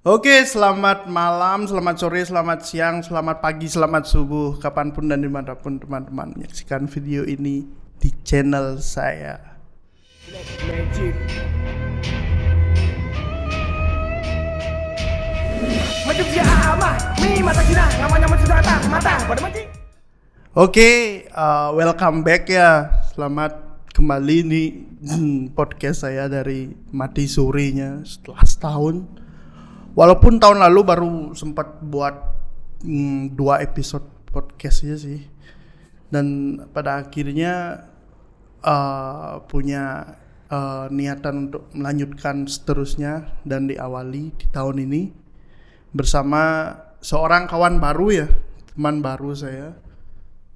Oke, selamat malam, selamat sore, selamat siang, selamat pagi, selamat subuh, kapanpun dan dimanapun teman-teman menyaksikan video ini di channel saya. Oke, welcome back ya. Selamat kembali nih podcast saya dari mati sorenya setelah setahun. Walaupun tahun lalu baru sempat buat 2 episode podcast aja sih, dan pada akhirnya punya niatan untuk melanjutkan seterusnya dan diawali di tahun ini bersama seorang kawan baru ya, teman baru saya,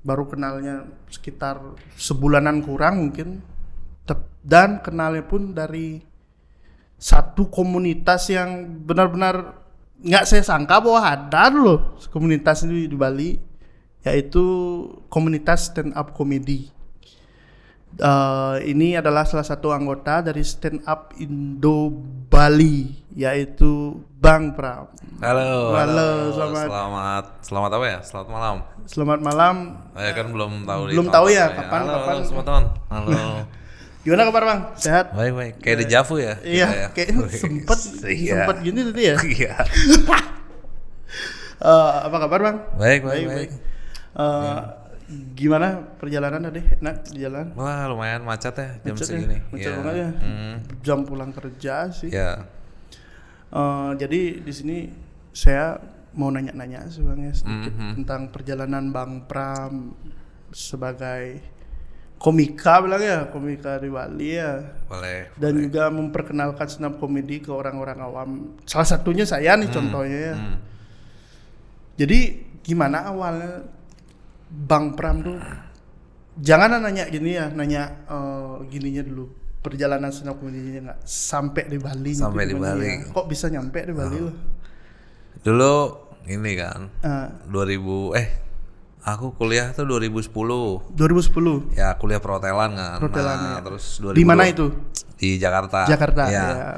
baru kenalnya sekitar sebulanan kurang mungkin, dan kenalnya pun dari satu komunitas yang benar-benar nggak saya sangka bahwa ada loh komunitas ini di Bali, yaitu komunitas stand up comedy. Ini adalah salah satu anggota dari stand up Indo Bali, yaitu Bang Pram. Halo, Selamat apa ya? Selamat malam. Selamat malam. Kan belum tahu ya kapan. Halo teman-teman. Halo. Gimana kabar Bang? Sehat? Baik. Kayak dejavu ya? Iya, kayak sempet gini tadi ya. Iya. Apa kabar Bang? Baik. Gimana perjalanan tadi? Enak di jalan? Wah, lumayan macet ya jam Macet segini. Macet banget ya. Jam pulang kerja sih. Ya. Jadi di sini saya mau nanya-nanya sebenarnya sedikit tentang perjalanan Bang Pram sebagai komika di Bali ya. Boleh. Dan juga memperkenalkan stand up comedy ke orang-orang awam. Salah satunya saya nih contohnya ya. Jadi gimana awalnya Bang Pram tuh? Jangan nanya gini ya, nanya gininya dulu. Perjalanan stand up comedy-nya nggak sampai di Bali. Sampai di Bali. Ya? Kok bisa nyampe di Bali loh? Dulu ini kan 2000 aku kuliah tuh 2010. Ya, kuliah perhotelan kan. Perhotelan, ya. Terus 2000. Di mana itu? Di Jakarta. Ya,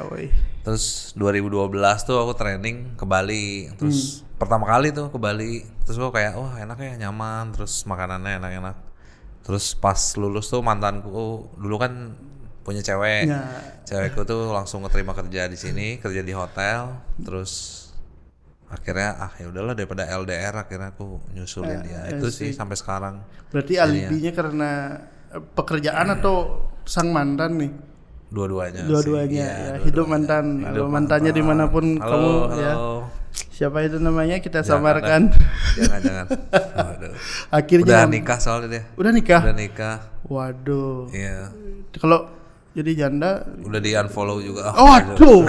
Terus 2012 tuh aku training ke Bali. Terus pertama kali tuh ke Bali. Terus aku kayak, wah enak ya, nyaman. Terus makanannya enak-enak. Terus pas lulus tuh mantanku dulu kan punya cewek. Ya. Cewekku tuh langsung keterima kerja di sini, kerja di hotel. Terus akhirnya ya udahlah daripada LDR, akhirnya aku nyusulin dia. Itu sih sampai sekarang. Berarti alibinya karena pekerjaan atau sang mantan nih? Dua-duanya ya. Hidup mantan. Halo mantannya dimanapun kamu ya. Siapa itu namanya, kita samarkan. Jangan. Waduh. Akhirnya udah nikah soalnya dia. Udah nikah. Waduh. Iya. Kalau jadi janda udah di unfollow juga. Waduh.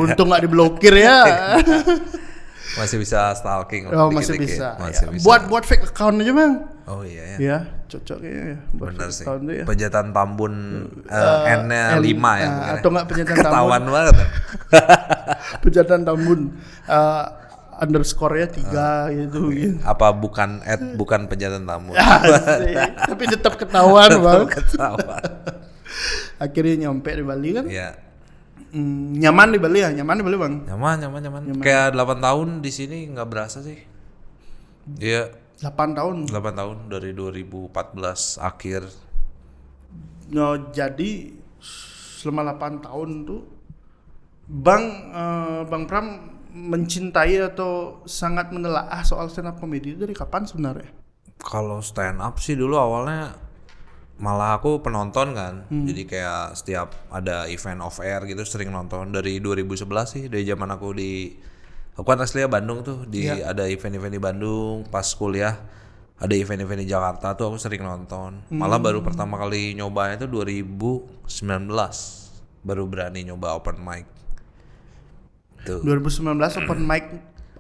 Untung nggak diblokir ya. Masih bisa stalking. Masih bisa. Buat fake account aja Bang. Oh iya ya. Ya, cocok ya. Bener sih. Ya. Pejantan Tambun N-nya 5 ya. Atau enggak pejantan Tambun. Ketahuan banget. Pejantan Tambun underscore-nya 3 gitu. Apa bukan pejantan Tambun. Tapi tetap ketahuan Bang. Ketahuan. Akhirnya nyampe di Bali kan? Iya. Nyaman di Bali ya? Nyaman di Bali Bang? Nyaman. Kayak 8 tahun di sini nggak berasa sih. Iya. 8 tahun dari 2014 akhir. Jadi selama 8 tahun tuh Bang Pram mencintai atau sangat menelaah soal stand up comedy dari kapan sebenarnya? Kalau stand up sih dulu awalnya malah aku penonton kan. Jadi kayak setiap ada event off air gitu sering nonton dari 2011 sih, dari zaman aku kan aslinya Bandung tuh, ada event-event di Bandung. Pas kuliah ada event-event di Jakarta tuh aku sering nonton. Malah baru pertama kali nyobanya itu 2019 baru berani nyoba open mic tuh. 2019 open mic.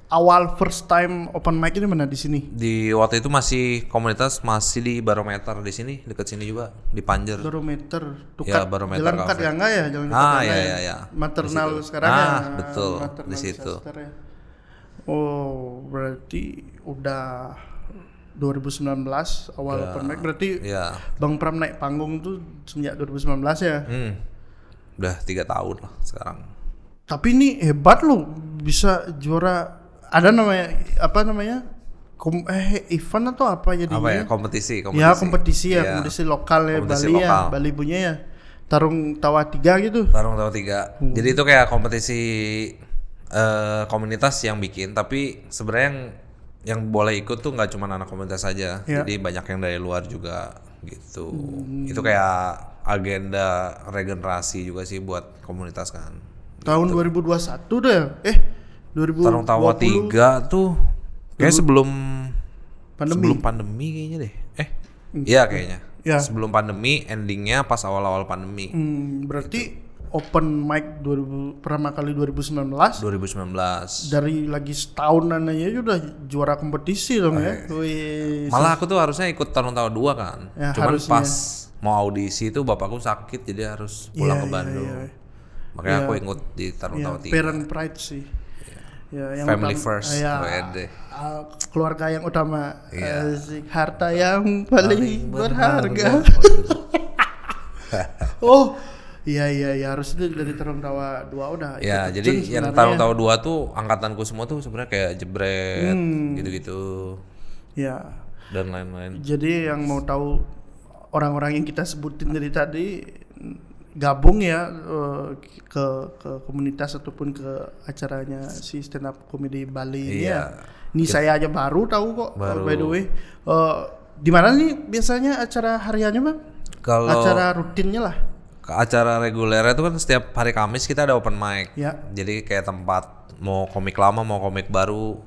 Awal first time open mic ini mana di sini? Di waktu itu masih di Barometer di sini, dekat sini juga di Panjer. Barometer. Ya, Barometer Jalan Dekat ya enggak ya? Ya. Maternal sekarang ya. Betul. Di situ. Ya. Oh, berarti udah 2019 awal open mic, berarti Bang Pram naik panggung tuh sejak 2019 ya? Udah 3 tahun lah sekarang. Tapi ini hebat loh, bisa juara. Ada namanya apa namanya? Event atau apa jadinya? Apa ya, kompetisi. Ya kompetisi ya, Iya. kompetisi lokal ya, Kompetisi Bali ya, lokal. Bali punya ya. Tarung tawa 3 gitu. Tarung tawa 3. Jadi itu kayak kompetisi komunitas yang bikin, tapi sebenarnya yang boleh ikut tuh nggak cuma anak komunitas saja. Ya. Jadi banyak yang dari luar juga gitu. Itu kayak agenda regenerasi juga sih buat komunitas kan. Tahun 2021 deh. 2020 Tarung tawa 3 tuh kayak sebelum pandemi kayaknya deh. Iya kayaknya. Ya. Sebelum pandemi, endingnya pas awal-awal pandemi. Berarti open mic pertama kali 2019 2019. dari lagi setahunan aja udah juara kompetisi dong ya. Wih. Malah aku tuh harusnya ikut Tarung Tawa 2 kan. Ya, Cuman harusnya. pas mau audisi tuh bapakku sakit jadi harus pulang ke Bandung. Makanya aku ikut di Tarung Tawa 3. Parent pride sih. Ya, yang Family utama- first, ya, WD. keluarga yang utama. Iya. Asik. Harta yang paling berharga. Oh, iya harus itu dari Tarung Tawa 2 udah. Ya, ikut jadi terjun yang sebenarnya. Tarung Tawa 2 tuh angkatanku semua tuh sebenarnya kayak jebret gitu-gitu Ya. dan lain-lain. Jadi yang mau tahu orang-orang yang kita sebutin dari tadi gabung ya ke komunitas ataupun ke acaranya si stand up comedy Bali ini Iya. ya. Ini saya aja baru tahu kok by the Baru. way. Di mana nih biasanya acara hariannya Bang? Kalau Acara rutinnya lah. ke acara regulernya itu kan setiap hari Kamis kita ada open mic. Ya. Jadi kayak tempat mau komik lama mau komik baru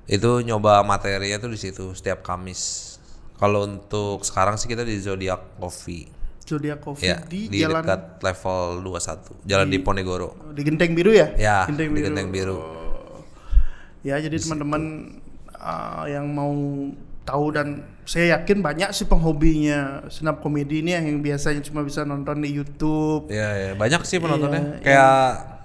itu nyoba materinya tuh di situ setiap Kamis. Kalau untuk sekarang sih kita di Zodiac Coffee. Zodiac Coffee Ya, di di jalan dekat level 21. Jalan di Ponegoro. di Genteng Biru ya? Ya, Genteng di Biru. Genteng Biru. Ya, jadi teman-teman yang mau tahu dan saya yakin banyak sih penghobinya stand up comedy ini yang biasanya cuma bisa nonton di YouTube. Ya, banyak sih penontonnya. Iya,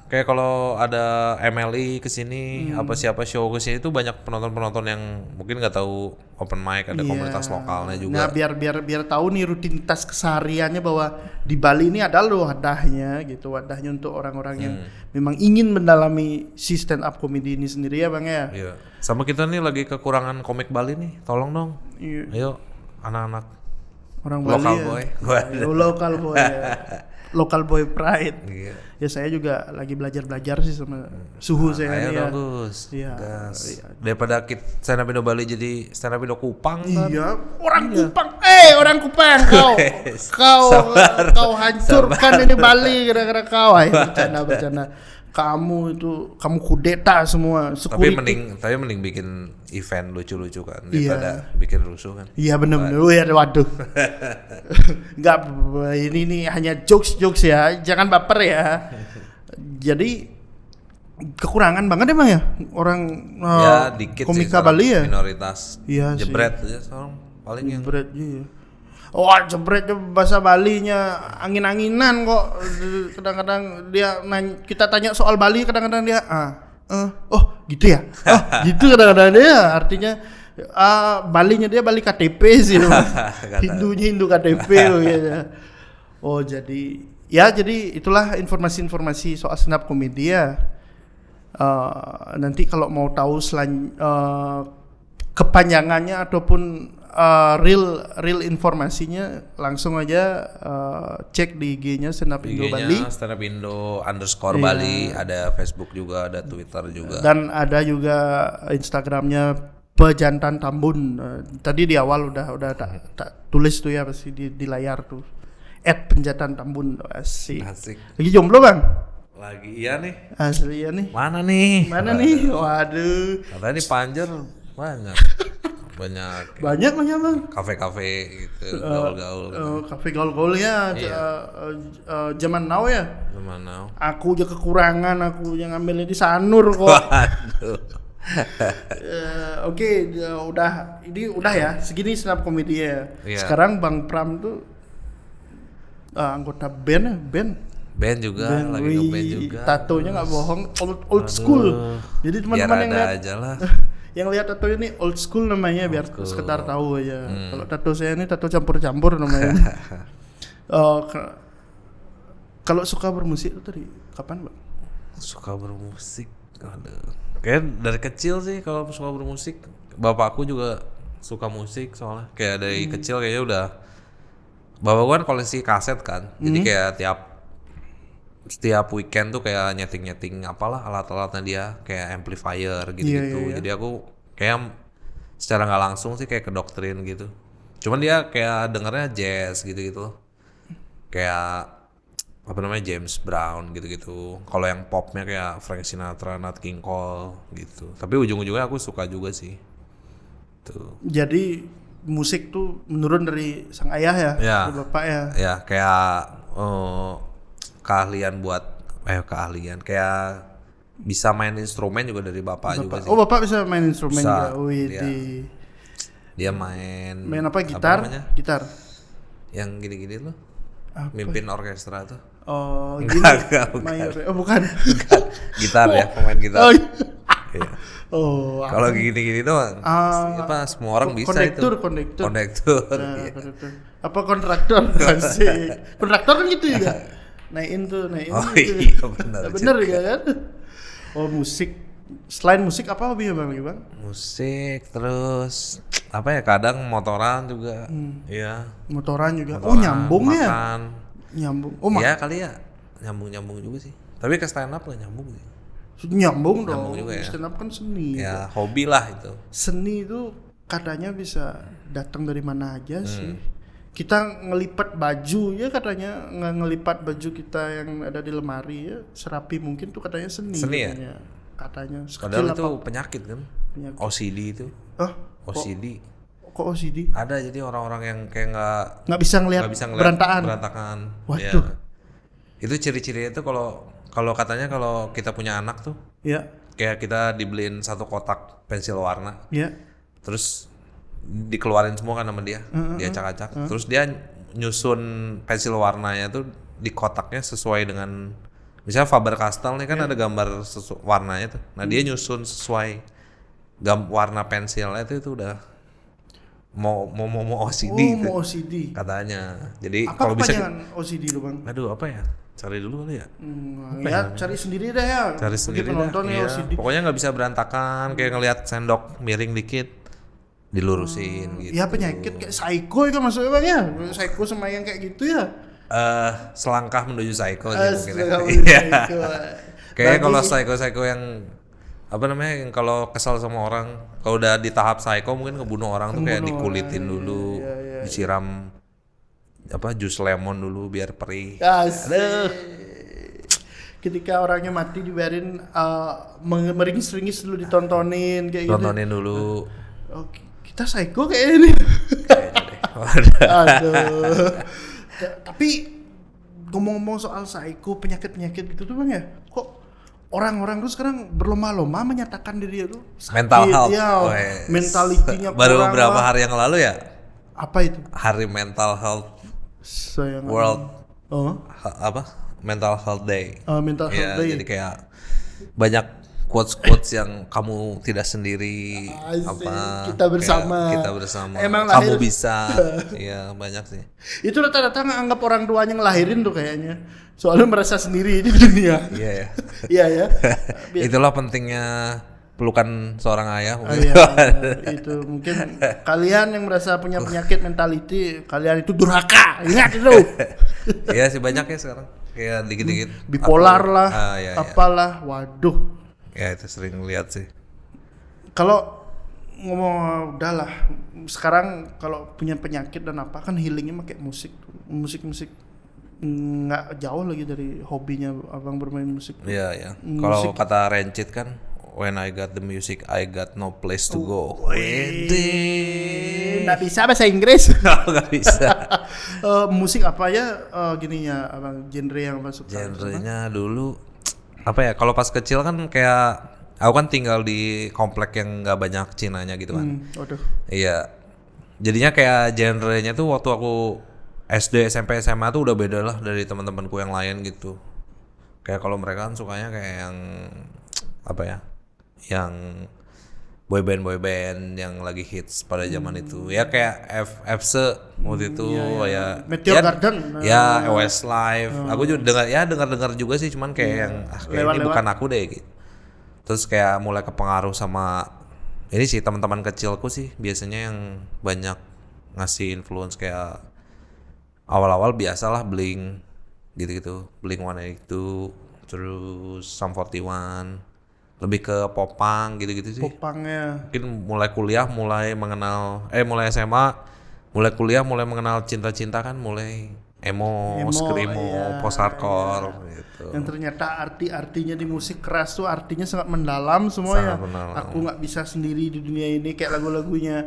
Kayak kalau ada MLI kesini, apa siapa show kesini tuh banyak penonton yang mungkin nggak tahu open mic, ada komunitas lokalnya juga. Nah, biar tahu nih rutinitas kesehariannya bahwa di Bali ini ada loh wadahnya gitu, wadahnya untuk orang-orang yang memang ingin mendalami si stand up comedy ini sendiri ya Bang ya. Iya. Sama kita nih lagi kekurangan komik Bali nih, tolong dong. Iya. Ayo anak-anak Orang local Bali boy. ya. Local boy. Ya. Local boy pride. Iya. Ya saya juga lagi belajar sih sama suhu saya Ayo nih ya. bagus. Iya. Gas. Iya. Daripada stand up Indo Bali jadi stand up Indo Kupang kan. Iya, orang Kupang. Orang Kupang kau hancurkan ini Bali gara-gara kau. Ayo bercanda. Kamu kudeta semua. Tapi Security. mending bikin event lucu-lucu kan Iya. daripada bikin rusuh kan. Iya benar-benar. Oh ya waduh. Enggak, ini hanya jokes ya. Jangan baper ya. Jadi kekurangan banget emang ya orang Ya dikit sih komika sekarang, Bali ya. minoritas. Iya sih. Jebret aja sekarang paling yang Jebret iya. Wah jebret bahasa Balinya angin-anginan kok. Kadang-kadang dia kita tanya soal Bali kadang-kadang dia oh gitu ya. Oh gitu kadang-kadang dia artinya Balinya dia Bali KTP sih. Hindunya Hindu KTP gitu. Oh jadi itulah informasi-informasi soal stand up comedy ya. Nanti kalau mau tahu kepanjangannya ataupun real informasinya langsung aja cek di IG-nya Stand Up Indo Bali. IG-nya Stand Up Indo _ Bali, ada Facebook juga, ada Twitter juga. Dan ada juga Instagramnya Pejantan Tambun. Tadi di awal udah tak tulis tuh ya pasti di layar tuh. @penjantan tambun. Asik. Lagi jomblo Bang? Lagi iya nih. Asli ya nih. Mana nih? Waduh. Katanya di Panjer banyak. Banyak Banyak Bang. kafe-kafe gitu, gaul-gaul. Kafe gaul-gaul ya. Zaman now ya. Gimana? Aku aja kekurangan, aku yang ngambilnya di Sanur kok. Waduh. Oke, udah ya. Segini stand up comedy ya. Iya. Sekarang Bang Pram tuh anggota band. Band juga, lagi nge-band juga. Tatonya nggak bohong, old school. Jadi teman-teman yang lihat aja lah. yang lihat tato ini old school namanya biar sekedar tahu aja. Kalau tato saya ini tato campur-campur namanya. Kalau suka bermusik itu dari kapan, Bang? Suka bermusik. Aduh. Kayak dari kecil sih kalau suka bermusik. Bapakku juga suka musik soalnya. Kayak dari kecil kayaknya udah. Bapakku kan koleksi kaset kan. Jadi kayak setiap weekend tuh kayak nyeting apalah alat-alatnya dia, kayak amplifier gitu-gitu. Iya. Jadi aku kayak secara nggak langsung sih kayak kedoktrin gitu. Cuman dia kayak dengernya jazz gitu-gitu loh. Kayak apa namanya James Brown gitu-gitu. Kalau yang popnya kayak Frank Sinatra, Nat King Cole gitu. Tapi ujung-ujungnya aku suka juga sih. Tuh. Jadi musik tuh menurun dari sang ayah ya, Ya. dari bapak ya. Ya kayak keahlian kayak bisa main instrumen juga dari bapak juga sih. Oh bapak bisa main instrumen Bisa, juga. Wih, iya. Dia main main apa? Gitar? namanya? Gitar. Yang gini-gini loh. Apa? Mimpin orkestra tuh. Oh gini. Enggak, bukan. Mayor. Oh bukan. Gitar ya, pemain gitar. Oh, Iya. oh Kalau gini-gini doang, apa semua orang bisa kondektur, itu. Kondektur. Kondektur. Nah, Iya. kondektur. Apa kontraktor? Asik. Kontraktor kan gitu juga. Naikin Oh gitu. iya benar. Bener juga kan? Oh musik. Selain musik apa hobinya bang? Musik terus apa ya kadang motoran juga. Iya. Motoran juga. Oh Motoran, nyambung ya? makan. Nyambung. Oh Iya kali ya. Nyambung juga sih. Tapi ke stand up gak nyambung sih. nyambung dong. Nyambung juga ya. Stand up kan seni. Ya hobi lah itu. Seni itu katanya bisa datang dari mana aja sih. Kita ngelipat baju ya katanya ngelipat baju kita yang ada di lemari ya serapi mungkin tuh katanya seni. Seni ya? Katanya. Padahal itu penyakit kan. Penyakit. OCD itu. Oh, OCD. kok OCD? Ada jadi orang-orang yang kayak Nggak bisa ngelihat berantakan. Waduh. Ya. Itu ciri-cirinya itu kalau katanya kalau kita punya anak tuh Ya, kayak kita dibeliin satu kotak pensil warna, ya. terus dikeluarin semua kan sama dia, dia acak-acak, terus dia nyusun pensil warnanya tuh di kotaknya sesuai dengan misalnya Faber-Castell nih kan ada gambar warnanya tuh, nah dia nyusun sesuai warna pensilnya itu udah mau OCD Mau OCD. katanya. Jadi Apa kalau bisa kepanjangan OCD lu bang? aduh apa ya? Cari dulu kali ya. Ya cari sendiri deh ya. Cari Bagi sendiri penonton dah. ya Iya. OCD. Pokoknya nggak bisa berantakan kayak ngelihat sendok miring dikit dilurusin gitu. Ya penyakit kayak psycho itu maksudnya bang ya. Psycho sama yang kayak gitu ya. Selangkah menuju psycho sih mungkin ya. Astaga, Iya. psycho. Kayak kalau Bagi- psycho yang apa namanya yang kalau kesal sama orang kalau udah di tahap psycho mungkin ngebunuh orang tuh kayak dikulitin dulu, disiram apa jus lemon dulu biar perih. Asik. Ketika orangnya mati dibiarin meringis-ringis dulu ditontonin kayak gitu. Tontonin dulu. Oh, kita psycho kayak ini. Kayaknya deh. Waduh. Aduh. Tapi ngomong-ngomong soal psycho, penyakit-penyakit gitu tuh bang ya, kok orang-orang tuh sekarang berlomba-lomba menyatakan diri itu sakit, Mental health. ya, Wes. mentalitinya Baru kurang beberapa lah. hari yang lalu ya Apa itu? hari mental health Saya nggak- world Oh, mental health day. mental Ya, health day. jadi kayak banyak quotes yang kamu tidak sendiri Asik, apa kita bersama. kayak kita bersama Emang kamu lahir- bisa. Iya banyak sih. Itu rata-rata nganggap orang tuanya ngelahirin tuh kayaknya. Soalnya merasa sendiri di dunia. Iya ya. Iya ya. Itulah pentingnya pelukan seorang ayah Oh, mungkin. iya, itu mungkin kalian yang merasa punya penyakit mentality, kalian itu durhaka. Ingat itu. Iya sih banyak ya sekarang kayak dikit-dikit Bipolar aku- lah, iya. apalah. Waduh. Ya itu sering lihat sih. Kalau ngomong udahlah, sekarang kalau punya penyakit dan apa kan healingnya pakai musik, musik nggak jauh lagi dari hobinya abang bermain musik. Iya ya. Kalau kata Rancid kan, when I got the music, I got no place to go. Nggak bisa bahasa Inggris. Nggak bisa. Musik apa ya gininya abang, genre yang masuk? Genrenya dulu apa ya? Kalau pas kecil kan kayak aku kan tinggal di komplek yang nggak banyak Cinanya gitu kan. Waduh. Iya. Jadinya kayak genrenya tuh waktu aku SD, SMP, SMA tuh udah beda lah dari teman-temanku yang lain gitu. Kayak kalau mereka kan sukanya kayak yang apa ya? Yang boyband yang lagi hits pada zaman itu. Ya kayak FC waktu itu ya. Meteor ya, Garden. Ya, Westlife. Aku juga dengar juga sih, cuman kayak yang kayak ini bukan aku deh gitu. Terus kayak mulai kepengaruh sama ini sih teman-teman kecilku sih biasanya yang banyak ngasih influence kayak awal-awal biasalah Blink gitu-gitu, Blink-182, terus Sum 41, lebih ke popang gitu-gitu sih. Popangnya. Mungkin mulai kuliah mulai SMA, mulai kuliah mulai mengenal cinta-cinta kan, mulai emo screamo, post hardcore gitu. Yang ternyata artinya di musik keras tuh artinya sangat mendalam semua ya. Sangat mendalam. Aku nggak bisa sendiri di dunia ini, kayak lagu-lagunya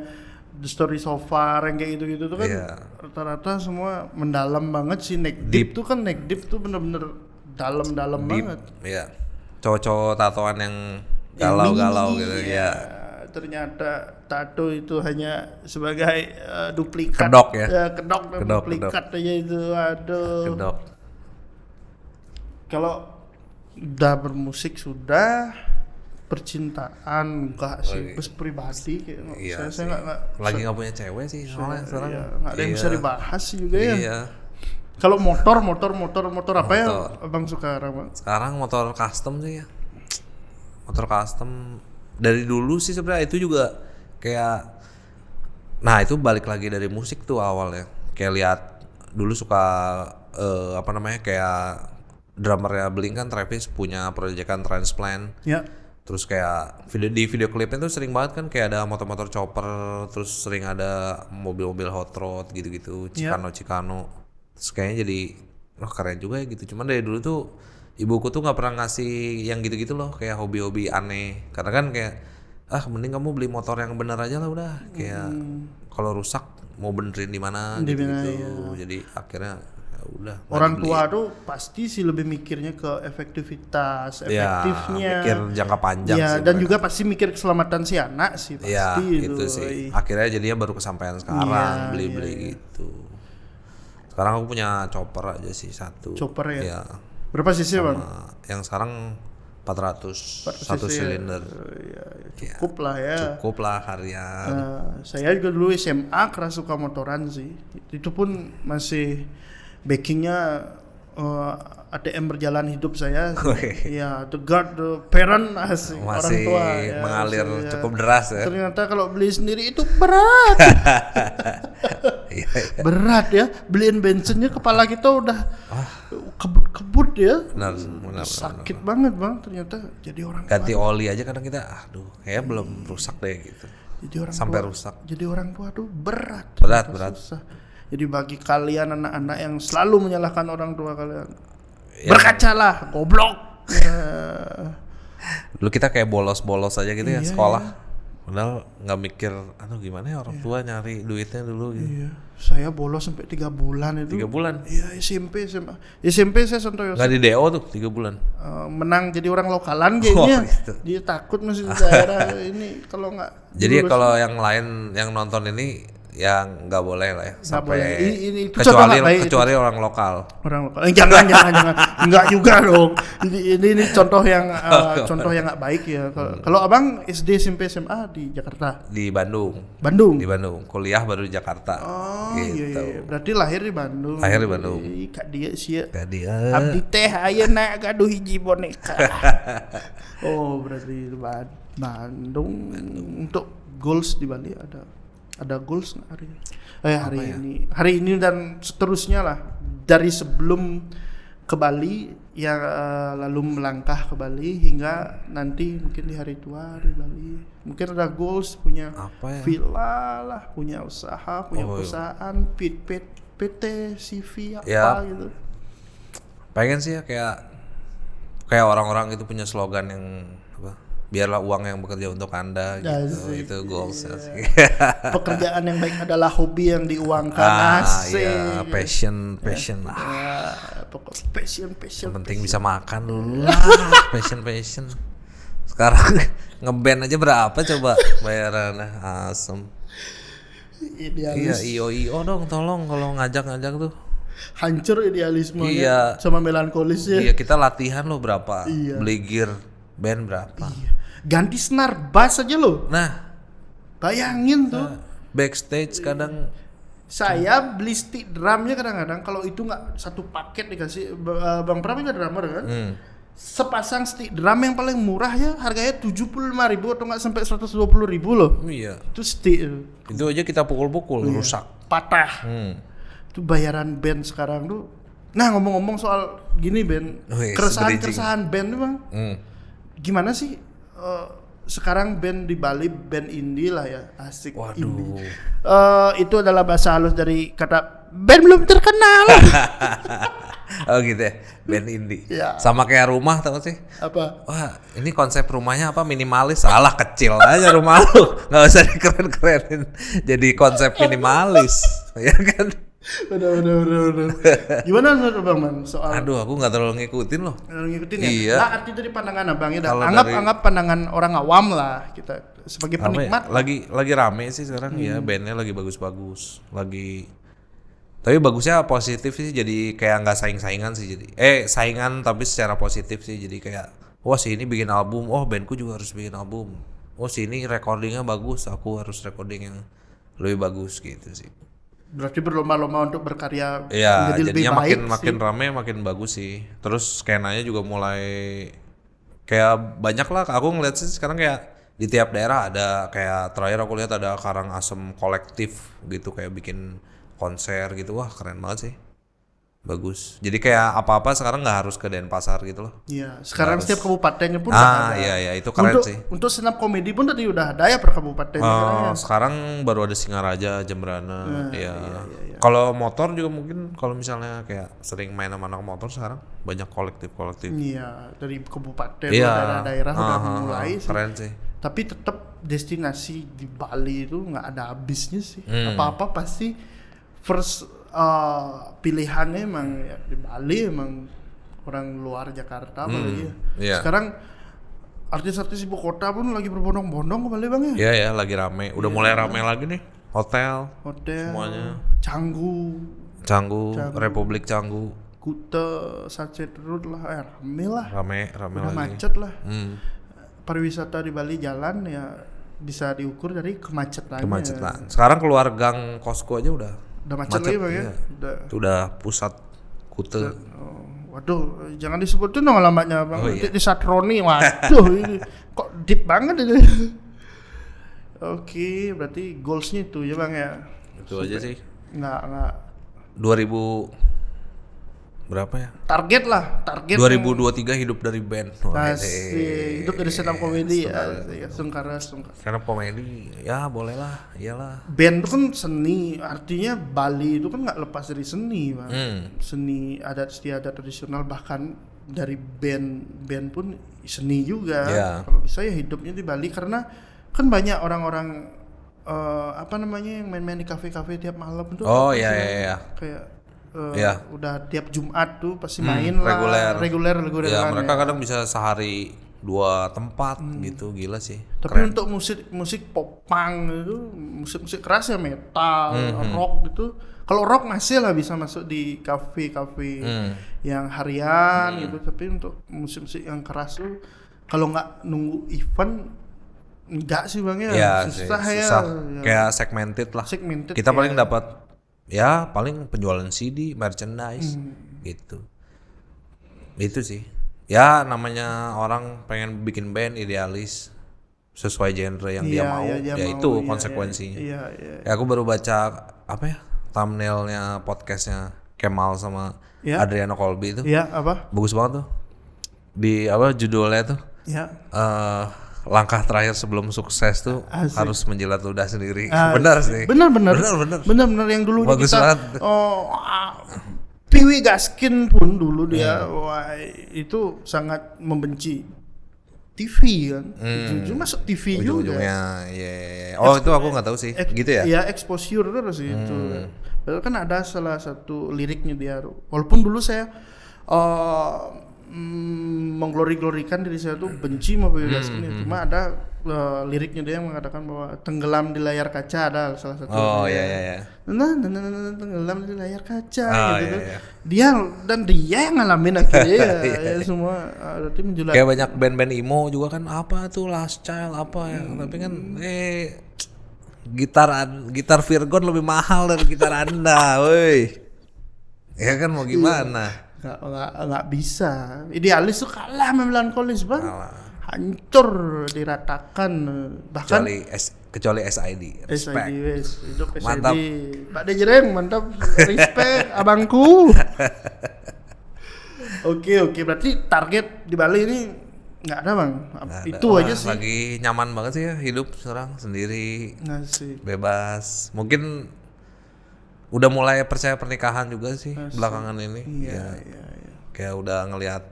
The Story So Far yang kayak gitu-gitu tuh kan rata-rata semua mendalam banget sih. Neck Deep tuh kan, Neck Deep tuh bener-bener dalam-dalam banget. Iya. Cowok-cowok tatoan yang galau-galau gitu ya. Ternyata tato itu hanya sebagai duplikat. Kedok ya. Kedok dan duplikat aja itu. Aduh. Kedok. Kalau udah bermusik sudah, percintaan enggak sih, bes pribadi kayak saya nggak lagi nggak punya cewek sih soalnya sekarang nggak ada yang bisa dibahas sih juga ya. Iya. Kalau motor apa ya abang sekarang? Sekarang motor custom sih ya. Motor custom dari dulu sih sebenarnya itu juga kayak, nah itu balik lagi dari musik tuh awalnya. Kayak lihat dulu suka kayak drummernya Blink kan Travis punya proyekan Transplant. Ya. Terus kayak video klipnya tuh sering banget kan kayak ada motor-motor chopper, terus sering ada mobil-mobil hot rod gitu-gitu, Chicano. Terus kayaknya jadi keren juga ya gitu. Cuman dari dulu tuh ibuku tuh nggak pernah ngasih yang gitu-gitu loh, kayak hobi-hobi aneh. Karena kan kayak mending kamu beli motor yang bener aja lah udah. Kayak kalau rusak mau benerin di mana gitu. Ya. Jadi akhirnya ya udah. Orang tua tuh pasti sih lebih mikirnya ke efektivitas, efektifnya. Mikir jangka panjang ya, sih. Dan mereka juga pasti mikir keselamatan si anak sih pasti. Ya, itu sih. Akhirnya jadinya baru kesampaian sekarang beli-beli gitu. Sekarang aku punya chopper aja sih satu. Chopper ya? Iya. Berapa cc bang? Yang sekarang 400 satu silinder. Ya, cukup lah ya. Cukup lah harian. Saya juga dulu SMA keras suka motoran sih. Itu pun masih backingnya ATM berjalan hidup saya. Ya, the God, the parent asik, masih orang tua. Ya, mengalir cukup deras ya. Ternyata kalau beli sendiri itu berat. Berat ya, beliin bensinnya kepala kita udah kebut-kebut ya. Benar, sakit banget bang, ternyata jadi orang ganti tua. Oli aja kadang kita kayak belum rusak deh gitu. Jadi orang sampai tua, rusak. Jadi orang tua tuh berat. Susah. Jadi bagi kalian anak-anak yang selalu menyalahkan orang tua kalian, berkacalah, goblok. Dulu kita kayak bolos-bolos aja gitu ya sekolah. Padahal nggak mikir, gimana ya orang tua nyari duitnya dulu gitu. Iya. Saya bolos sampai 3 bulan itu. 3 bulan? Iya, SMP, SMA. SMP saya Santoyo. Nggak di DO tuh 3 bulan? Menang jadi orang lokalan kayaknya. Gitu. Dia takut masih di daerah ini kalau nggak. Jadi kalau yang lain yang nonton ini yang nggak boleh lah ya sampai ini kecuali orang lokal. Jangan nggak juga dong. Ini contoh yang contoh yang nggak baik ya. Kalau abang SD SMP SMA di Jakarta? Di Bandung. Di Bandung. Kuliah baru di Jakarta. Gitu. Iya. Berarti lahir di Bandung. Kak dia sih. Abdi teh ayeuna gaduh hiji boneka. Berarti Bandung. Untuk goals di Bali ada goals hari ini dan seterusnya lah, dari sebelum ke Bali ya, lalu melangkah ke Bali hingga nanti mungkin di hari tua di Bali mungkin ada goals, punya villa lah, punya usaha, punya perusahaan, PT, CV gitu. Pengen sih ya kayak orang-orang itu punya slogan yang biarlah uang yang bekerja untuk Anda gitu. Itu goals sih. Pekerjaan yang baik adalah hobi yang diuangkan. Iya, passion lah. Pokok passion. Yang penting bisa makan dulu lah. passion. Sekarang ngeband aja berapa coba bayarannya? Asem. Idealis. Iya, IO dong, tolong kalau ngajak tuh. Hancur idealismenya sama melankolisnya. Iya, kita latihan loh berapa? Beli gear band berapa? Iya. ganti senar bass aja loh. Nah, Bayangin tuh. backstage kadang Saya beli stick drumnya kadang-kadang kalau itu nggak satu paket dikasih Bang Pram kan drummer kan. Sepasang stick drum yang paling murah ya harganya 75.000 atau nggak sampai 120.000 loh. iya. Itu stick Itu aja kita pukul-pukul rusak. patah. Itu bayaran band sekarang tuh. Nah ngomong-ngomong soal gini band, Wih, keresahan band tuh Bang. Hmm. Gimana sih sekarang band di Bali band indie lah ya, asik. Waduh. Indie. Itu adalah bahasa halus dari kata band belum terkenal. Oh gitu ya, band indie. Ya. Sama kayak rumah tau sih. Apa? Wah, ini konsep rumahnya apa minimalis? Salah, kecil aja rumah lu. Nggak usah dikeren-kerenin. Jadi konsep minimalis, ya kan? Bener. Gimana menurut Bang Man soal Aduh, aku nggak terlalu ngikutin loh. ngikutin ya? Iya. Nah, arti dari pandangan abang ya. Kalau Anggap pandangan orang awam lah kita sebagai Apa ya? penikmat. Lagi rame sih sekarang ya, bandnya lagi bagus-bagus. Tapi bagusnya positif sih, jadi kayak nggak saing-saingan sih jadi. Saingan tapi secara positif sih, jadi kayak wah si ini bikin album, oh bandku juga harus bikin album. Oh si ini recordingnya bagus, aku harus recording yang lebih bagus gitu sih. Berarti berlomba-lomba untuk berkarya Iya, menjadi lebih jadinya baik makin rame makin bagus sih. Terus skenanya juga mulai kayak banyak lah. Aku ngeliat sih sekarang kayak di tiap daerah ada, kayak terakhir aku lihat ada Karangasem kolektif gitu, kayak bikin konser gitu. Wah keren banget sih, bagus. Jadi kayak apa-apa sekarang nggak harus ke Denpasar gitu loh. Iya, sekarang setiap kabupatennya pun udah ada. Iya itu keren sih. Untuk stand up comedy pun tadi udah ada ya per kabupaten. Sekarang baru ada Singaraja, Jembrana. Iya. Kalau motor juga mungkin, kalau misalnya kayak sering main sama anak motor sekarang banyak kolektif. Iya, dari kabupaten Iya. daerah-daerah udah mulai sih. Keren sih. Tapi tetap destinasi di Bali itu nggak ada habisnya sih. Hmm. Apa-apa pasti first pilihannya emang ya, di Bali emang orang luar Jakarta apalagi ya. Iya. Sekarang artis-artis ibu kota pun lagi berbondong-bondong ke Bali Bang ya. Iya ya, lagi rame. Udah mulai rame lagi nih. Hotel semuanya. Canggu, Republik Canggu. Kute, Sachet Road lah, rame lah. Rame Udah lagi. macet lah. Pariwisata Di Bali jalan ya bisa diukur dari kemacetan. Kemacetan. Sekarang keluar gang Costco aja udah Macet lagi Bang ya. iya. Udah. Itu udah pusat Kute. Waduh, jangan disebutin dong alamatnya Bang. Oh, iya. Di Satroni. Waduh, ini kok deep banget ini. Oke, berarti goalsnya itu ya Bang ya. Itu aja sih. Nggak 2000 berapa ya? target 2023 hidup dari band. Asik, hidup dari stand up comedy ya. Sungkara. Karena komedi ya boleh lah, iyalah. Band itu kan seni, artinya Bali itu kan nggak lepas dari seni Bang. Seni adat istiadat tradisional, bahkan dari band pun seni juga. Yeah. Kalau bisa ya hidupnya di Bali, karena kan banyak orang-orang yang main-main di kafe-kafe tiap malam tuh. Oh iya. Kayak Iya. udah tiap Jumat tuh pasti main reguler Ya, mereka ya. kadang bisa sehari 2 tempat gitu, gila sih. Tapi Keren. untuk musik pop punk itu, musik keras ya metal, rock gitu. Kalau rock masih lah bisa masuk di kafe-kafe yang harian gitu. Tapi untuk musik-musik yang keras tuh kalau nggak nunggu event enggak sih Bang ya. Ya, susah sih, ya. susah. Kayak segmented lah. Kita paling dapat ya paling penjualan CD, merchandise gitu. Itu sih. Ya namanya orang pengen bikin band idealis sesuai genre yang dia mau, ya itu konsekuensinya. Iya. Ya aku baru baca apa ya thumbnailnya podcastnya Kemal sama Adriano Colby itu. Iya, apa? Bagus banget tuh. Di apa judulnya tuh? Iya. Langkah terakhir sebelum sukses tuh Asik. harus menjilat ludah sendiri. Benar sih. Benar. Benar Yang dulu bagus kita banget. Piwi Gaskin pun dulu dia wah, itu sangat membenci TV kan. Ujung-ujung masuk TV juga. Ujung-ujungnya ya. Oh, itu aku nggak tahu sih. Gitu ya? Iya, exposure terus itu. Padahal kan ada salah satu liriknya dia. Walaupun dulu saya mengglori-glorikan diri saya tuh benci sama Piwi Gaskin, cuma ada liriknya dia yang mengatakan bahwa tenggelam di layar kaca ada salah satu. Oh iya. Tenggelam di layar kaca Oh, gitu. iya. Dia yang ngalamin akhirnya ya semua berarti menjelaskan. Kayak banyak band-band emo juga kan apa tuh Last Child apa ya. Tapi kan gitar Virgon lebih mahal dari gitar Anda, woi. Ya kan mau gimana? Nggak bisa. Idealis tuh kalah sama melankolis bang. Kalah. Hancur diratakan bahkan Kecuali SID. Respect. hidup SID. Mantap. Pak Dejereng mantap. Respect abangku. Oke berarti target di Bali ini nggak ada bang. Itu Wah, aja sih. lagi nyaman banget sih ya hidup sekarang sendiri, Ngasih. bebas. Mungkin udah mulai percaya pernikahan juga sih belakangan ini. Iya. Kayak udah ngelihat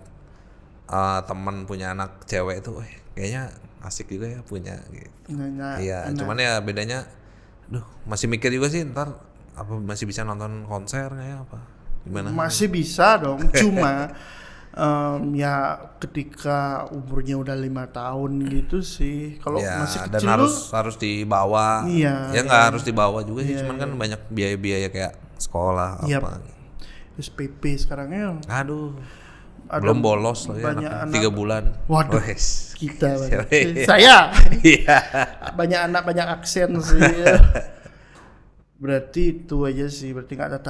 teman punya anak cewek tuh, kayaknya asik juga ya punya gitu. Iya, cuman ya bedanya, masih mikir juga sih ntar apa masih bisa nonton konser kayak apa, gimana? Masih bisa dong, cuma ya ketika umurnya udah 5 tahun gitu sih. Kalau Ya, masih dan kecil harus dibawa. Iya, Ya nggak harus dibawa juga sih, Iya, cuman kan banyak biaya-biaya kayak sekolah Iya. apa. SPP sekarangnya Aduh. ada Belum bolos lagi banyak anaknya 3 bulan. Waduh. Wes. kita Siapa? saya Iya. banyak anak banyak aksen sih. Berarti itu aja sih, berarti nggak ada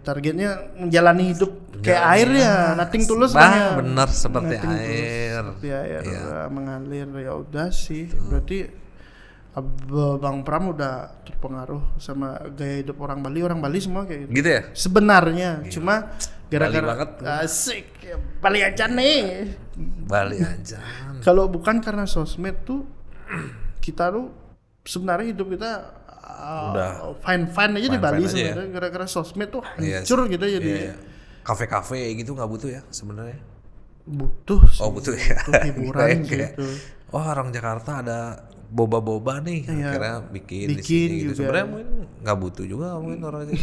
targetnya menjalani hidup kayak air ya, nothing tulus Bah, bener seperti Nothing tulus, air. seperti air Iya. mengalir ya udah sih. Berarti Bang Pram udah terpengaruh sama gaya hidup orang Bali semua kayak gitu. Gitu ya? Sebenarnya cuma gara-gara Bali banget. asik Bali aja nih. Bali aja. Kalau bukan karena sosmed tuh kita tuh sebenarnya hidup kita Udah fine aja di fine-fine Bali aja sebenarnya gara-gara sosmed tuh Iya hancur sih. gitu jadi Iya. Kafe-kafe gitu nggak butuh ya sebenarnya. butuh sih, Oh butuh ya. butuh hiburan Kayak, gitu. oh orang Jakarta ada boba-boba nih, Iya. akhirnya bikin di Bikin sini gitu. juga. Sebenarnya mungkin nggak butuh juga mungkin orangnya.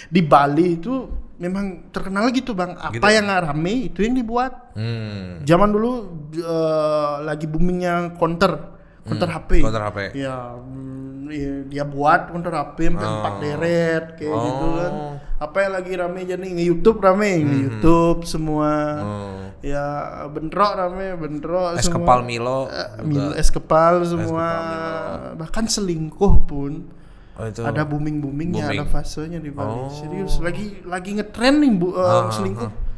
Di Bali itu memang terkenal gitu bang, apa Gitu ya? yang rame itu yang dibuat. Hmm. Zaman dulu lagi boomingnya counter HP. Counter HP. Ya, dia buat counter HP sampai 4 deret kayak gitu kan. Apa yang lagi rame jadi nge-YouTube rame, nge-YouTube semua. Ya bentrok rame, bentrok Es semua. kepal Milo. Es kepal semua. Bahkan selingkuh pun Oh, itu. ada boomingnya, ada Booming. fasenya di Bali. Serius, lagi ngetren nih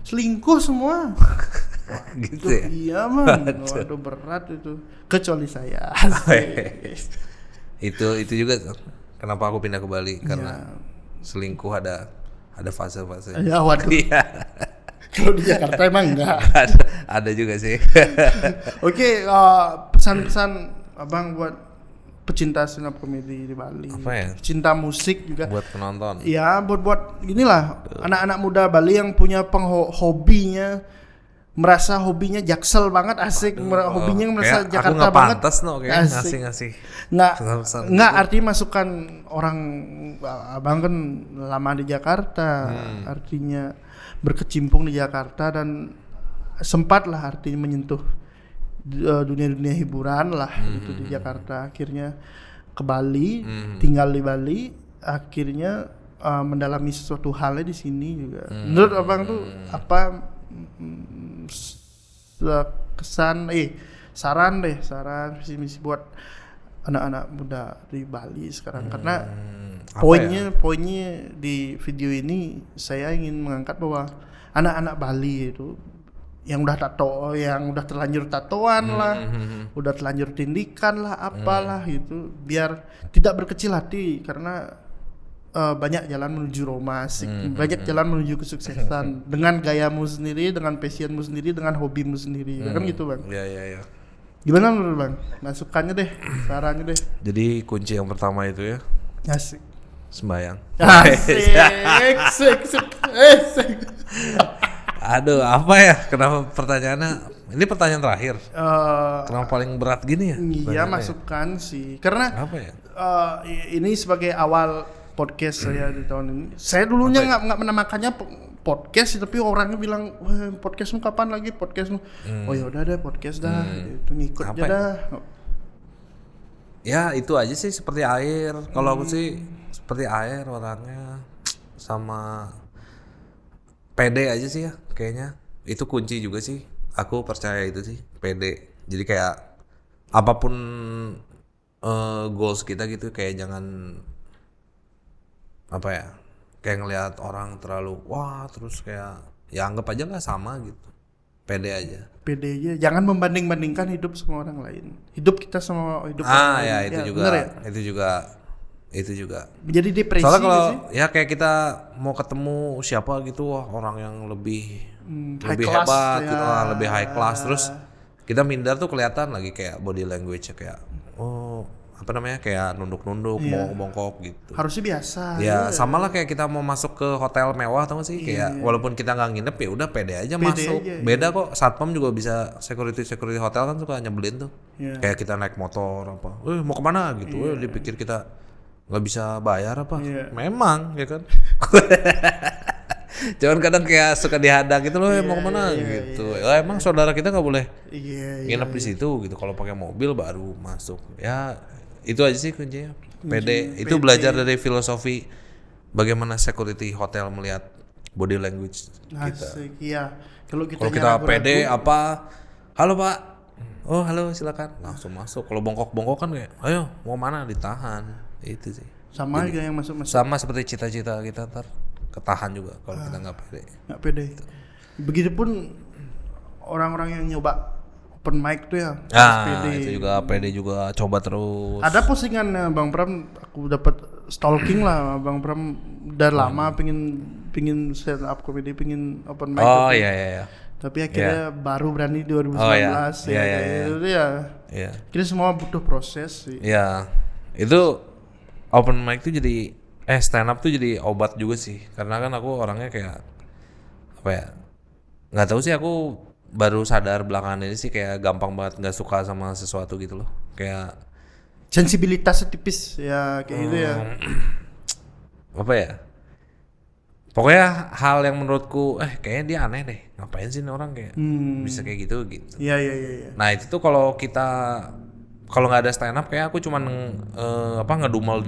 selingkuh semua. Gitu ya. Iya man, waduh berat itu. Kecuali saya. itu juga kenapa aku pindah ke Bali Iya. karena selingkuh ada fase-fase. Ya waduh. Iya. Kalau di Jakarta emang enggak. ada juga sih. Oke, pesan-pesan abang buat pecinta stand up comedy di Bali. Apa ya? Pecinta musik juga. Buat penonton. Ya, buat inilah anak-anak muda Bali yang punya hobinya, merasa hobinya jaksel banget, asik, hobinya merasa Kayak Jakarta aku nggak banget. pantas kayak Asik. ngasih. Nggak gitu. artinya masukan orang abang kan lama di Jakarta, artinya berkecimpung di Jakarta dan sempatlah artinya menyentuh dunia hiburan lah gitu di Jakarta, akhirnya ke Bali, tinggal di Bali, akhirnya mendalami sesuatu halnya di sini juga. Menurut abang tuh apa kesan saran visi misi buat anak-anak muda di Bali sekarang, karena poinnya di video ini saya ingin mengangkat bahwa anak-anak Bali itu yang udah terlanjur tatoan lah, udah terlanjur tindikan lah, apalah gitu, biar tidak berkecil hati karena banyak jalan menuju Roma, banyak jalan menuju kesuksesan dengan gayamu sendiri, dengan passionmu sendiri, dengan hobimu sendiri, kan gitu bang. Iya. Gimana menurut bang? Masukannya deh, sarannya deh. Jadi kunci yang pertama itu ya Asik. sembayang. Asik. Aduh, apa ya? Kenapa pertanyaannya? Ini pertanyaan terakhir. Kenapa paling berat gini ya? Iya, masukan sih. Karena Apa ya? ini sebagai awal podcast saya di tahun ini. Saya dulunya nggak menamakannya podcast, tapi orangnya bilang, "Wah, podcastmu kapan lagi? Podcastmu?" Oh ya udah deh, podcast dah. Itu ngikut aja dah. Ya itu aja sih, seperti air. Kalau aku sih seperti air orangnya, sama pede aja sih ya kayaknya. Itu kunci juga sih. Aku percaya itu sih, pede. Jadi kayak apapun goals kita gitu, kayak jangan apa ya, kayak ngelihat orang terlalu wah terus kayak ya anggap aja nggak sama gitu. Pede aja. Pede aja, jangan membanding-bandingkan hidup sama orang lain. Hidup kita sama hidup orang lain. Ya itu juga, bener ya? itu juga. Jadi depresi Soalnya kalau nggak sih? ya kayak kita mau ketemu siapa gitu, wah orang yang lebih High lebih class, hebat ya. gitu, lebih high class, terus kita minder tuh kelihatan lagi kayak body language-nya kayak apa namanya, kayak nunduk-nunduk, bongkok gitu. Harusnya biasa. Ya sama lah kayak kita mau masuk ke hotel mewah tau gak sih, kayak walaupun kita nggak nginep ya udah pede aja masuk. aja, Beda kok, satpam juga bisa, security hotel kan suka nyebelin tuh. Iya. Kayak kita naik motor apa, mau kemana gitu, dipikir kita nggak bisa bayar apa. Memang ya kan. Cuman kadang kayak suka dihadang gitu loh, mau kemana gitu. Ya, emang saudara kita nggak boleh nginep di situ gitu. Kalau pakai mobil baru masuk. Ya itu aja sih kuncinya. Pede. Itu belajar dari filosofi bagaimana security hotel melihat body language kita. Asik, iya. Kalau Kalau kita pede apa, halo pak, oh halo silakan, langsung masuk. Kalau bongkok-bongkok kan kayak, ayo mau mana, ditahan. Itu sih. sama aja yang masuk-masuk. Sama seperti cita-cita kita ntar ketahan juga kalau kita nggak pede. Nggak pede. Begitupun orang-orang yang nyoba open mic tuh ya. Itu juga pede juga, coba terus. Ada postingannya Bang Pram, aku dapat stalking lah Bang Pram, udah lama pingin stand up comedy, pingin open mic. Oh iya. Tapi akhirnya baru berani 2019 Iya. Itu ya. Iya. Kita semua butuh proses sih. Iya. Itu open mic tuh jadi stand up tuh jadi obat juga sih. Karena kan aku orangnya kayak apa ya? Nggak tahu sih, aku baru sadar belakangan ini sih kayak gampang banget nggak suka sama sesuatu gitu loh. Kayak Sensibilitasnya tipis ya kayak gitu ya. apa ya? Pokoknya hal yang menurutku kayaknya dia aneh deh. Ngapain sih ini orang kayak bisa kayak gitu. Iya. Nah, itu tuh kalau nggak ada stand up kayak aku cuman ngedumel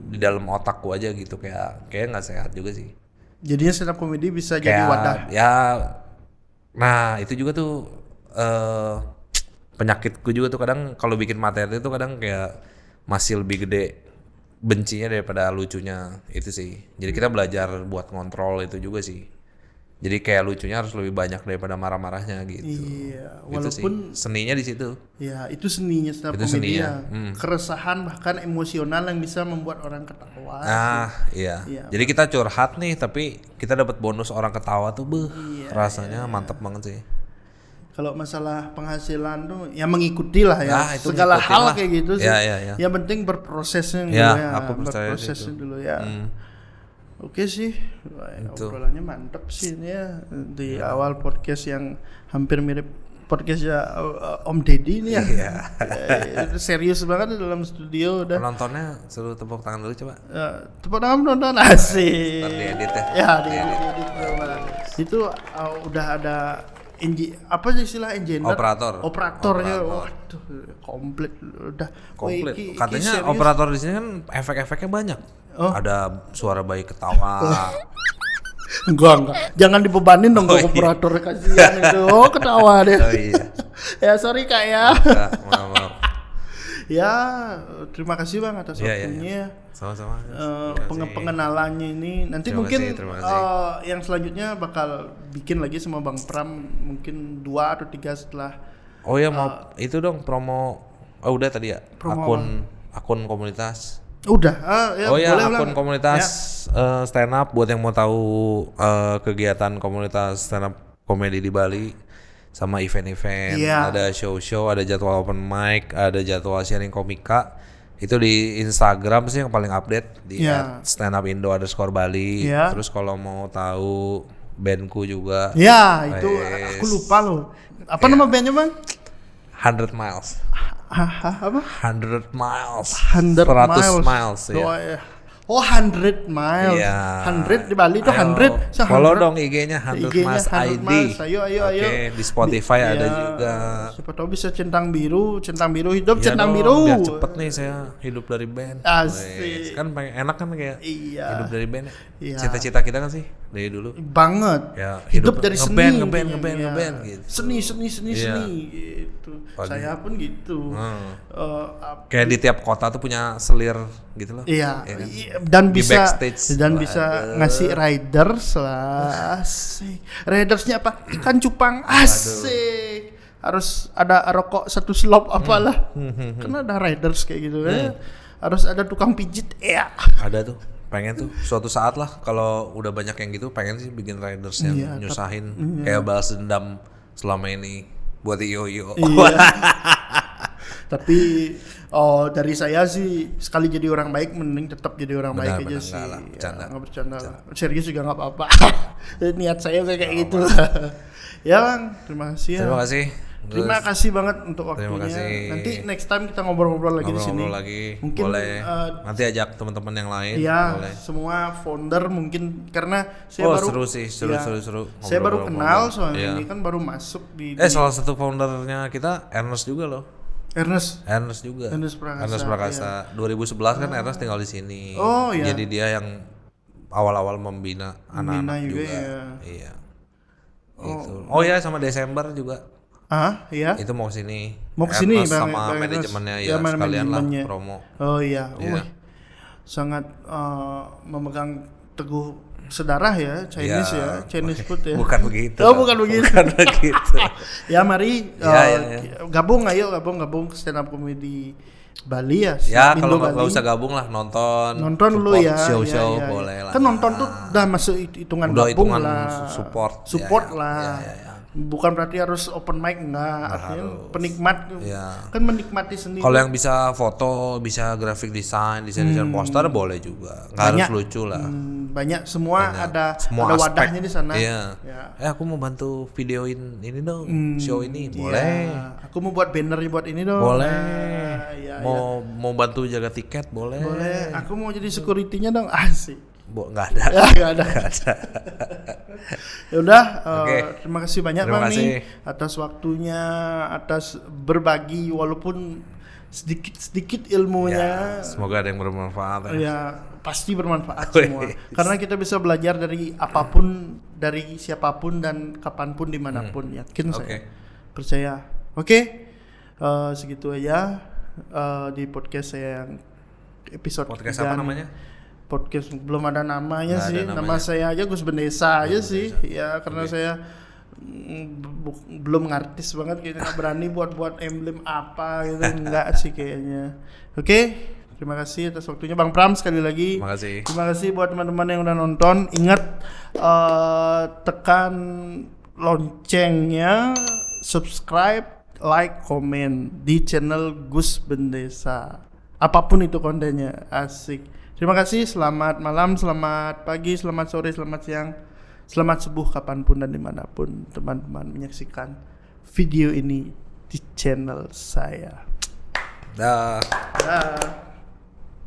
di dalam otakku aja gitu, kayak nggak sehat juga sih. Jadinya stand up comedy bisa jadi Kayak wadah. ya, nah itu juga tuh penyakitku juga tuh, kadang kalau bikin materi tuh kadang kayak masih lebih gede bencinya daripada lucunya itu sih. Jadi kita belajar buat ngontrol itu juga sih. Jadi kayak lucunya harus lebih banyak daripada marah-marahnya gitu. Iya, Itu sih seninya di situ. ya itu seninya stand up Itu comedy seninya. ya. Keresahan bahkan emosional yang bisa membuat orang ketawa. Iya. Iya. Jadi kita curhat nih, tapi kita dapat bonus orang ketawa tuh, rasanya mantap banget sih. Kalau masalah penghasilan tuh ya mengikuti lah ya. Itu Segala ngikutin hal lah. kayak gitu sih. Ya. Yang penting berprosesnya dulu Ya, ya. aku percaya Berprosesnya itu. dulu ya. Oke sih. Wah, obrolannya mantep sih ini ya. Di awal podcast yang hampir mirip podcast ya Om Deddy ini ya. Iya. Serius banget dalam studio udah. Penontonnya suruh tepuk tangan dulu coba. Tepuk tangan penonton asik. Ntar diedit ya. Ya, diedit. Itu udah ada apa sih istilah engineer? Operatornya. Waduh, komplit udah. Komplit. Katanya operator di sini kan efek-efeknya banyak. Ada suara bayi ketawa. Enggak. Jangan dibebanin dong ke operator, kasihan itu. Oh, ketawa deh. Oh iya. Ya sorry Kak ya. Maaf. Ya, terima kasih Bang atas Iya. waktunya. Sama-sama. Pengenalannya ini nanti Terima mungkin kasih. yang selanjutnya bakal bikin lagi sama Bang Pram, mungkin 2 atau 3 setelah. Oh ya, mau itu dong promo. Oh udah tadi ya. Promo Akun komunitas. Udah. Ya, boleh akun ulang. komunitas stand up buat yang mau tahu kegiatan komunitas stand up komedi di Bali, sama event-event, ada show-show, ada jadwal open mic, ada jadwal sharing komika. Itu di Instagram sih yang paling update di @standupindo_Bali. Terus kalau mau tahu bandku juga. Ya, itu aku lupa loh. Apa nama bandnya Bang? 100 Miles. Apa? 100 Miles. 100 100 miles ya. Oh, ya. Oh 100 miles. Iya. 100 di Bali itu Ayo, 100. So, follow 100. dong IG-nya 100 IG-nya Mas 100 ID. Mas. Ayo. Oke, di Spotify ada Ya, juga. Siapa tahu bisa centang biru hidup Iya centang dong, biru. biar cepet nih saya hidup dari band. Asik. Wes, kan pengen enak kan kayak Iya. hidup dari band. Iya. Cita-cita kita kan sih dari dulu. Banget. Ya, hidup dari seni. ngeband intinya. gitu. Seni Iya. gitu. Pagi. Saya pun gitu. Kayak di tiap kota tuh punya selir gitu loh. Iya, Ya kan? dan Di bisa backstage. bisa ngasih riders lah. Asik. Ridersnya apa? Ikan cupang. Asik. Harus ada rokok satu slop apalah. Karena ada riders kayak gitu ya. Harus ada tukang pijit. Ya. Ada tuh. Pengen tuh suatu saat lah kalau udah banyak yang gitu pengen sih bikin riders yang Iya, nyusahin kayak balas dendam selama ini buat iyo. Iya. Tapi dari saya sih sekali jadi orang baik mending tetap jadi orang baik aja sih. Enggak lah, bercanda. Nggak bercanda lah. Serius juga nggak apa-apa. Niat saya kayak gitu. Ya Bang, terima kasih ya. Terima kasih. Terima kasih banget untuk waktunya. Terima kasih. Nanti next time kita ngobrol-ngobrol lagi di sini. Ngobrol lagi. Mungkin, boleh. Nanti ajak teman-teman yang lain. Iya, Boleh. semua founder mungkin karena saya Oh, baru seru sih, seru. Saya baru kenal Ngobrol-ngobrol. soalnya Iya. ini kan baru masuk di Salah satu foundernya kita Ernest juga loh. Ernest. juga. Ernest Prakasa, 2011 kan Ernest tinggal di sini. Oh, iya. Jadi dia yang awal-awal membina anak-anak juga juga. ya. Iya. Gitu. Oh ya, sama Desember juga. Iya. Itu mau kesini. Mau kesini Ernest Bang, sama Bang Ernest. manajemennya Ya, ya, sekalian lah manajemennya. promo. Oh iya. Iya. Wih, sangat memegang teguh sedarah ya, Chinese ya, Chinese food ya. Bukan begitu. Oh, bukan begitu. Bukan begitu. Ya mari Ya. gabung stand up comedy Bali ya. Ya Indo kalau Bali. nggak usah gabung lah nonton Dulu support ya. show-show ya. boleh lah. Kan nonton tuh udah masuk hitungan Udah gabung hitungan lah. support. Support Ya, lah. ya. Bukan berarti harus open mic enggak, artinya penikmat Ya. kan menikmati sendiri. Kalau yang bisa foto, bisa grafik desain poster boleh juga. Nggak harus Banyak. lucu lah. Banyak semua ada Semua ada aspek. wadahnya di sana. Iya. Ya. Aku mau bantu videoin ini dong, show ini boleh. Iya. Aku mau buat banner buat ini dong. Boleh. Nah, iya, mau bantu jaga tiket boleh. boleh. Aku mau jadi security-nya dong. Asik. Nggak ada. Ya, nggak ada. Ya udah, Oke. terima kasih banyak Terima Bang kasih. nih atas waktunya, atas berbagi walaupun sedikit ilmunya. Ya, semoga ada yang bermanfaat. Ya, pasti bermanfaat Wih. semua. Karena kita bisa belajar dari apapun, dari siapapun dan kapanpun dimanapun. Yakin saya. Oke. Percaya. Oke. Segitu aja di podcast saya yang episode Podcast 3 apa nih. namanya? Podcast belum ada namanya Nggak sih. ada Nama namanya. saya aja Gus Bendesa aja sih. Ya karena saya belum ngartis banget kayaknya, nggak berani buat emblem apa gitu. Enggak sih kayaknya. Oke. Terima kasih atas waktunya Bang Pram sekali lagi. Terima kasih. Terima kasih buat teman-teman yang udah nonton. Ingat tekan loncengnya, subscribe, like, komen di channel Gus Bendesa. Apapun itu kontennya, asik. Terima kasih, selamat malam, selamat pagi, selamat sore, selamat siang, selamat subuh kapanpun dan dimanapun teman-teman menyaksikan video ini di channel saya. Dah. Dah.